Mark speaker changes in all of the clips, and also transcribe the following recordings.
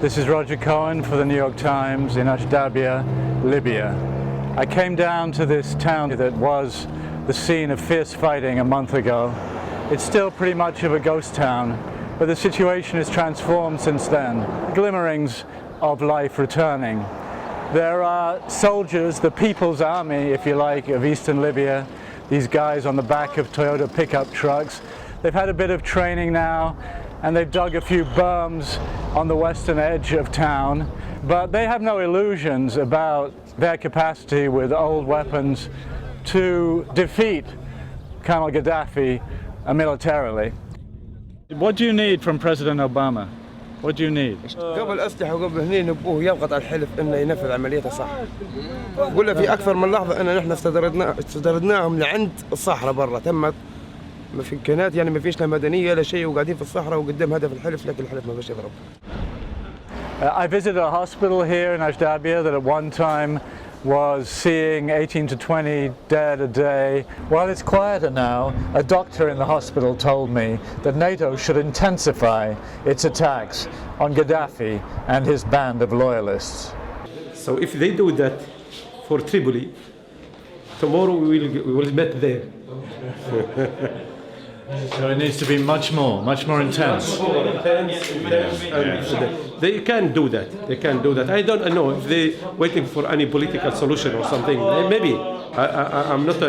Speaker 1: This is Roger Cohen for the New York Times in Ajdabiya, Libya. I came down to this town that was the scene of fierce fighting a month ago. It's still pretty much of a ghost town, but the situation has transformed since then. Glimmerings of life returning. There are soldiers, the People's Army, if you like, of eastern Libya, these guys on the back of Toyota pickup trucks. They've had a bit of training now, and they've dug a few berms on the western edge of town, but they have no illusions about their capacity with old weapons to defeat Colonel Gaddafi militarily. What do you need from President Obama? What do you need?
Speaker 2: قبل أسلحة وقبل هني نبوه يضغط على الحلف إنه ينفذ عمليته صح. ولا في أكثر من لحظة إن نحن استدردناهم لعند الصحراء برا تمت ما في إمكانات يعني ما فيش لا مدنية لا شيء وقاعدين في الصحراء وقدام هدف الحلف لكن الحلف ما بيش يضرب.
Speaker 1: I visited a hospital here in Ajdabiya that at one time was seeing 18 to 20 dead a day. While it's quieter now, a doctor in the hospital told me that NATO should intensify its attacks on Gaddafi and his band of loyalists.
Speaker 3: So if they do that for Tripoli, tomorrow we will meet there.
Speaker 1: So it needs to be much more intense.
Speaker 3: They can do that. They can do that. I don't know if they're waiting for any political solution or something. Maybe. I'm not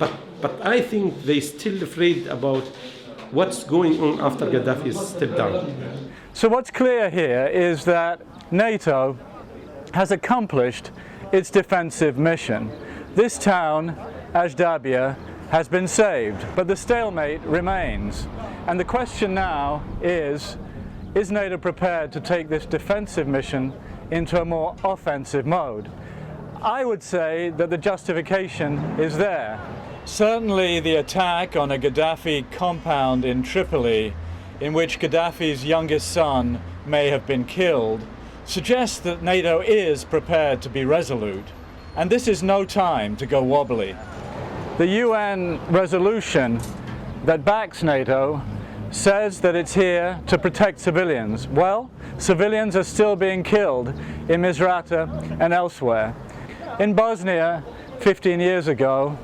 Speaker 3: but I think they're still afraid about what's going on after Gaddafi's step down.
Speaker 1: So what's clear here is that NATO has accomplished its defensive mission. This town, Ajdabiya, has been saved, but the stalemate remains. And the question now is NATO prepared to take this defensive mission into a more offensive mode? I would say that the justification is there. Certainly the attack on a Gaddafi compound in Tripoli, in which Gaddafi's youngest son may have been killed, suggests that NATO is prepared to be resolute. And this is no time to go wobbly. The UN resolution that backs NATO says that it's here to protect civilians. Well, civilians are still being killed in Misrata and elsewhere. In Bosnia, 15 years ago,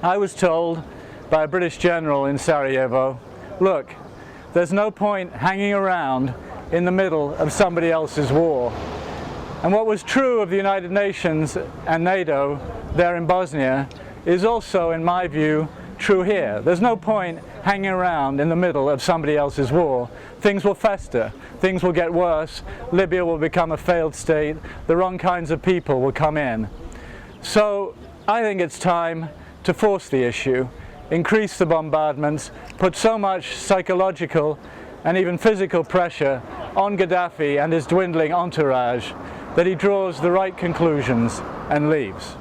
Speaker 1: I was told by a British general in Sarajevo, look, there's no point hanging around in the middle of somebody else's war. And what was true of the United Nations and NATO there in Bosnia is also, in my view, true here. There's no point hanging around in the middle of somebody else's war. Things will fester, things will get worse, Libya will become a failed state, the wrong kinds of people will come in. So I think it's time to force the issue, increase the bombardments, put so much psychological and even physical pressure on Gaddafi and his dwindling entourage that he draws the right conclusions and leaves.